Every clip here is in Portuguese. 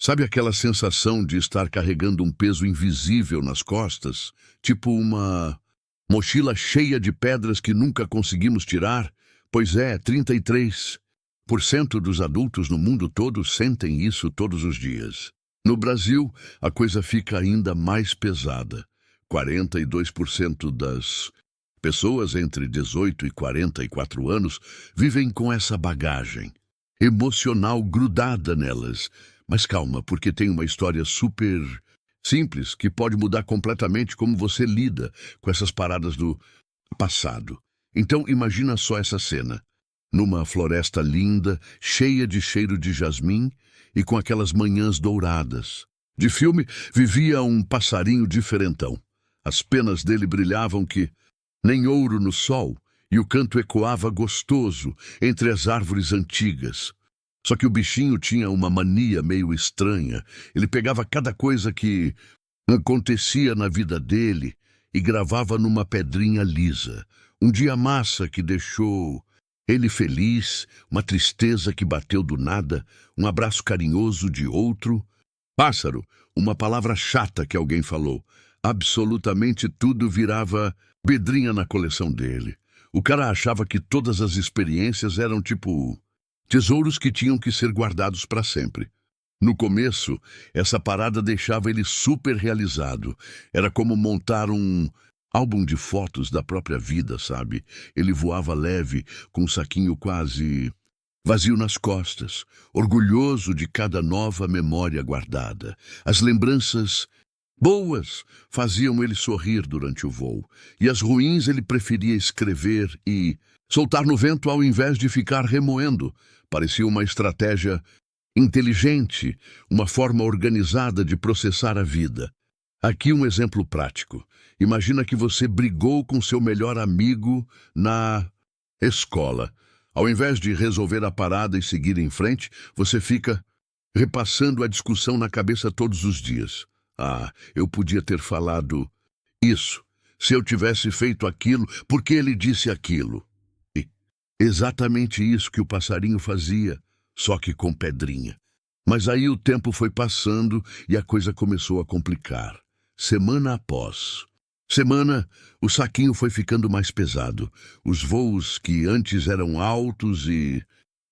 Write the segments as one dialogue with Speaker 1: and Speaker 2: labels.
Speaker 1: Sabe aquela sensação de estar carregando um peso invisível nas costas? Tipo uma mochila cheia de pedras que nunca conseguimos tirar? Pois é, 33% dos adultos no mundo todo sentem isso todos os dias. No Brasil, a coisa fica ainda mais pesada. 42% das pessoas entre 18 e 44 anos vivem com essa bagagem emocional grudada nelas. Mas calma, porque tem uma história super simples que pode mudar completamente como você lida com essas paradas do passado. Então imagina só essa cena. Numa floresta linda, cheia de cheiro de jasmim e com aquelas manhãs douradas. De filme, vivia um passarinho diferentão. As penas dele brilhavam que nem ouro no sol, e o canto ecoava gostoso entre as árvores antigas. Só que o bichinho tinha uma mania meio estranha. Ele pegava cada coisa que acontecia na vida dele e gravava numa pedrinha lisa. Um dia massa que deixou ele feliz, uma tristeza que bateu do nada, um abraço carinhoso de outro. Pássaro, uma palavra chata que alguém falou. Absolutamente tudo virava pedrinha na coleção dele. O cara achava que todas as experiências eram tipo tesouros que tinham que ser guardados para sempre. No começo, essa parada deixava ele super realizado. Era como montar um álbum de fotos da própria vida, sabe? Ele voava leve, com um saquinho quase vazio nas costas, orgulhoso de cada nova memória guardada. As lembranças boas faziam ele sorrir durante o voo, e as ruins ele preferia escrever e soltar no vento ao invés de ficar remoendo. Parecia uma estratégia inteligente, uma forma organizada de processar a vida. Aqui um exemplo prático. Imagina que você brigou com seu melhor amigo na escola. Ao invés de resolver a parada e seguir em frente, você fica repassando a discussão na cabeça todos os dias. Ah, eu podia ter falado isso. Se eu tivesse feito aquilo, por que ele disse aquilo? E exatamente isso que o passarinho fazia, só que com pedrinha. Mas aí o tempo foi passando e a coisa começou a complicar. Semana após semana, o saquinho foi ficando mais pesado. Os voos que antes eram altos e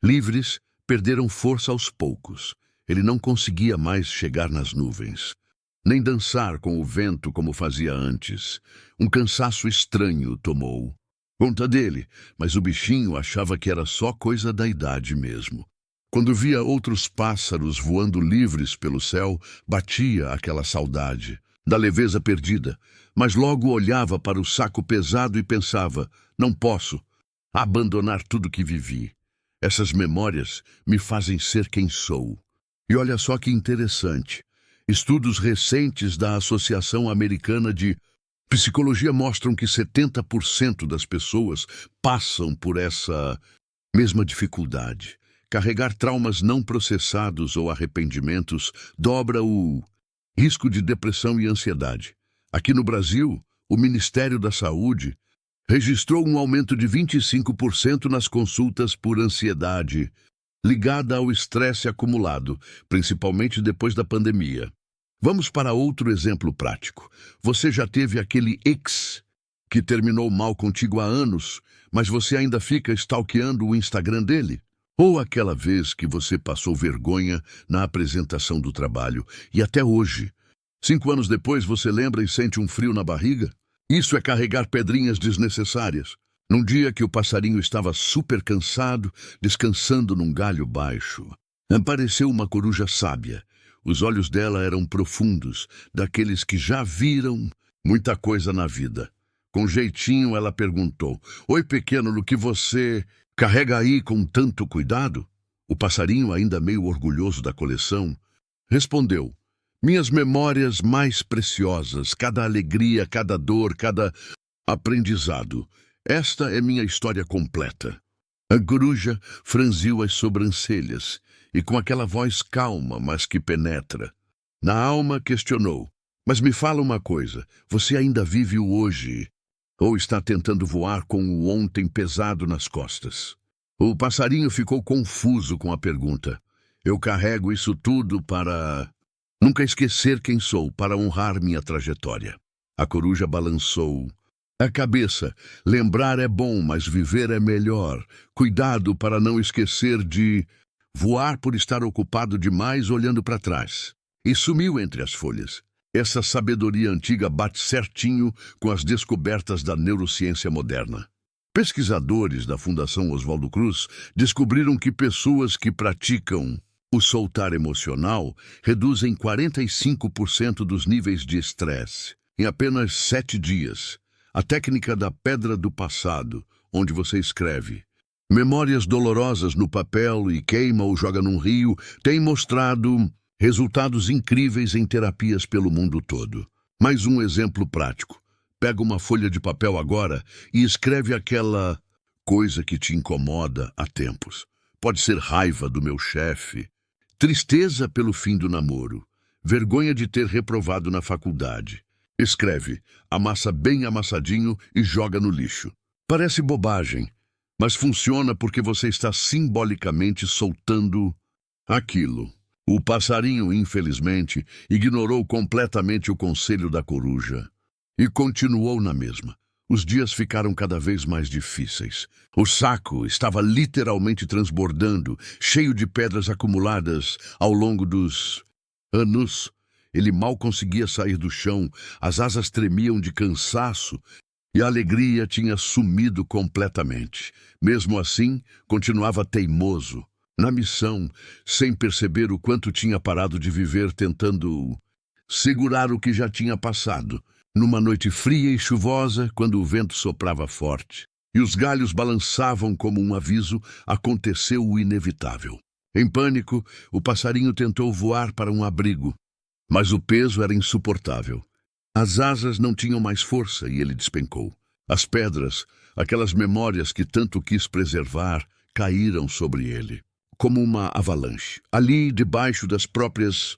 Speaker 1: livres perderam força aos poucos. Ele não conseguia mais chegar nas nuvens, nem dançar com o vento como fazia antes. Um cansaço estranho tomou conta dele, mas o bichinho achava que era só coisa da idade mesmo. Quando via outros pássaros voando livres pelo céu, batia aquela saudade da leveza perdida, mas logo olhava para o saco pesado e pensava: não posso abandonar tudo que vivi. Essas memórias me fazem ser quem sou. E olha só que interessante. Estudos recentes da Associação Americana de Psicologia mostram que 70% das pessoas passam por essa mesma dificuldade. Carregar traumas não processados ou arrependimentos dobra o risco de depressão e ansiedade. Aqui no Brasil, o Ministério da Saúde registrou um aumento de 25% nas consultas por ansiedade, ligada ao estresse acumulado, principalmente depois da pandemia. Vamos para outro exemplo prático. Você já teve aquele ex que terminou mal contigo há anos, mas você ainda fica stalkeando o Instagram dele? Ou aquela vez que você passou vergonha na apresentação do trabalho e até hoje, 5 anos depois, você lembra e sente um frio na barriga? Isso é carregar pedrinhas desnecessárias. Num dia que o passarinho estava super cansado, descansando num galho baixo, apareceu uma coruja sábia. Os olhos dela eram profundos, daqueles que já viram muita coisa na vida. Com jeitinho, ela perguntou: oi, pequeno, no que você carrega aí com tanto cuidado? O passarinho, ainda meio orgulhoso da coleção, respondeu: minhas memórias mais preciosas, cada alegria, cada dor, cada aprendizado. Esta é minha história completa. A coruja franziu as sobrancelhas e, com aquela voz calma, mas que penetra na alma, questionou: mas me fala uma coisa, você ainda vive o hoje ou está tentando voar com o ontem pesado nas costas? O passarinho ficou confuso com a pergunta. Eu carrego isso tudo para nunca esquecer quem sou, para honrar minha trajetória. A coruja balançou a cabeça. Lembrar é bom, mas viver é melhor. Cuidado para não esquecer de voar por estar ocupado demais olhando para trás. E sumiu entre as folhas. Essa sabedoria antiga bate certinho com as descobertas da neurociência moderna. Pesquisadores da Fundação Oswaldo Cruz descobriram que pessoas que praticam o soltar emocional reduzem 45% dos níveis de estresse em apenas 7 dias. A técnica da pedra do passado, onde você escreve memórias dolorosas no papel e queima ou joga num rio, tem mostrado resultados incríveis em terapias pelo mundo todo. Mais um exemplo prático. Pega uma folha de papel agora e escreve aquela coisa que te incomoda há tempos. Pode ser raiva do meu chefe, tristeza pelo fim do namoro, vergonha de ter reprovado na faculdade. Escreve, amassa bem amassadinho e joga no lixo. Parece bobagem, mas funciona porque você está simbolicamente soltando aquilo. O passarinho, infelizmente, ignorou completamente o conselho da coruja e continuou na mesma. Os dias ficaram cada vez mais difíceis. O saco estava literalmente transbordando, cheio de pedras acumuladas ao longo dos anos. Ele mal conseguia sair do chão, as asas tremiam de cansaço e a alegria tinha sumido completamente. Mesmo assim, continuava teimoso na missão, sem perceber o quanto tinha parado de viver tentando segurar o que já tinha passado. Numa noite fria e chuvosa, quando o vento soprava forte e os galhos balançavam como um aviso, aconteceu o inevitável. Em pânico, o passarinho tentou voar para um abrigo, mas o peso era insuportável. As asas não tinham mais força e ele despencou. As pedras, aquelas memórias que tanto quis preservar, caíram sobre ele, como uma avalanche. Ali, debaixo das próprias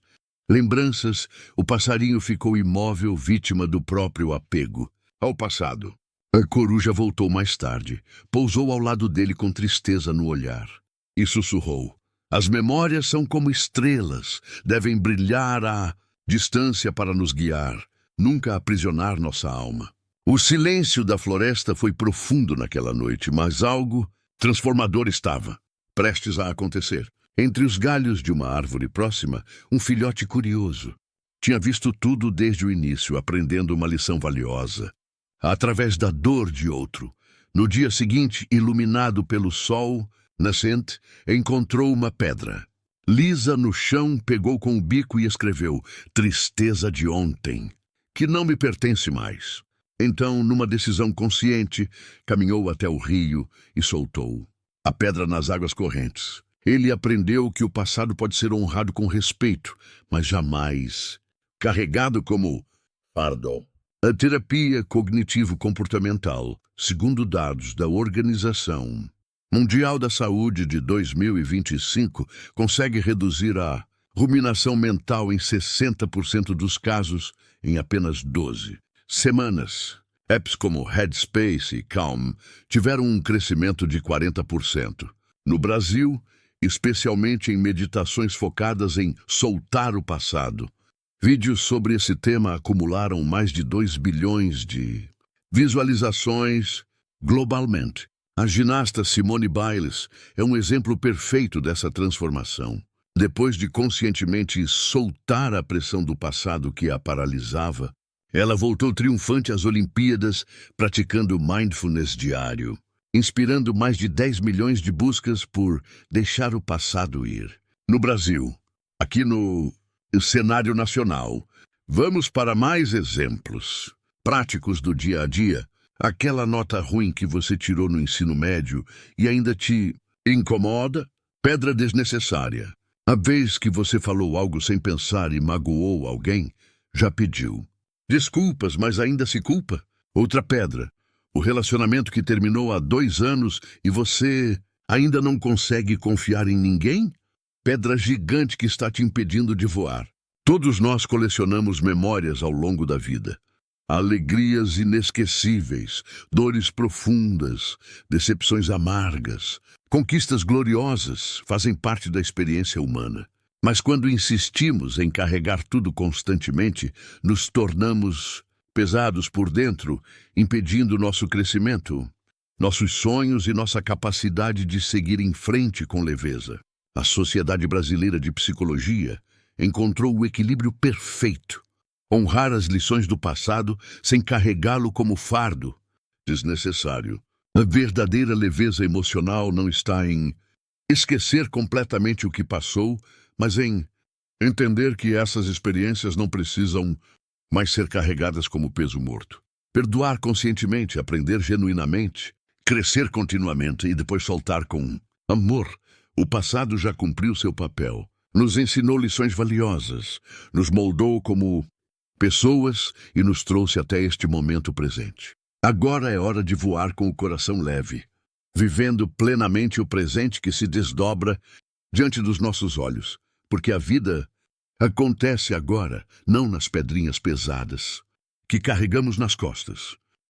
Speaker 1: lembranças, o passarinho ficou imóvel, vítima do próprio apego ao passado. A coruja voltou mais tarde, pousou ao lado dele com tristeza no olhar e sussurrou: as memórias são como estrelas, devem brilhar à distância para nos guiar, nunca aprisionar nossa alma. O silêncio da floresta foi profundo naquela noite, mas algo transformador estava prestes a acontecer. Entre os galhos de uma árvore próxima, um filhote curioso tinha visto tudo desde o início, aprendendo uma lição valiosa, através da dor de outro. No dia seguinte, iluminado pelo sol nascente, encontrou uma pedra. Lisa no chão, pegou com o bico e escreveu: tristeza de ontem, que não me pertence mais. Então, numa decisão consciente, caminhou até o rio e soltou a pedra nas águas correntes. Ele aprendeu que o passado pode ser honrado com respeito, mas jamais carregado como fardo. A terapia cognitivo-comportamental, segundo dados da Organização Mundial da Saúde de 2025, consegue reduzir a ruminação mental em 60% dos casos em apenas 12 semanas. Apps como Headspace e Calm tiveram um crescimento de 40%. No Brasil, especialmente em meditações focadas em soltar o passado, vídeos sobre esse tema acumularam mais de 2 bilhões de visualizações globalmente. A ginasta Simone Biles é um exemplo perfeito dessa transformação. Depois de conscientemente soltar a pressão do passado que a paralisava, ela voltou triunfante às Olimpíadas, praticando mindfulness diário, inspirando mais de 10 milhões de buscas por deixar o passado ir. No Brasil, aqui no cenário nacional, vamos para mais exemplos práticos do dia a dia. Aquela nota ruim que você tirou no ensino médio e ainda te incomoda? Pedra desnecessária. A vez que você falou algo sem pensar e magoou alguém, já pediu desculpas, mas ainda se culpa? Outra pedra. O relacionamento que terminou há 2 anos e você ainda não consegue confiar em ninguém? Pedra gigante que está te impedindo de voar. Todos nós colecionamos memórias ao longo da vida. Alegrias inesquecíveis, dores profundas, decepções amargas, conquistas gloriosas fazem parte da experiência humana. Mas quando insistimos em carregar tudo constantemente, nos tornamos pesados por dentro, impedindo nosso crescimento, nossos sonhos e nossa capacidade de seguir em frente com leveza. A Sociedade Brasileira de Psicologia encontrou o equilíbrio perfeito. Honrar as lições do passado sem carregá-lo como fardo desnecessário. A verdadeira leveza emocional não está em esquecer completamente o que passou, mas em entender que essas experiências não precisam mais ser carregadas como peso morto. Perdoar conscientemente, aprender genuinamente, crescer continuamente e depois soltar com amor. O passado já cumpriu seu papel. Nos ensinou lições valiosas, nos moldou como pessoas e nos trouxe até este momento presente. Agora é hora de voar com o coração leve, vivendo plenamente o presente que se desdobra diante dos nossos olhos, porque a vida acontece agora, não nas pedrinhas pesadas que carregamos nas costas.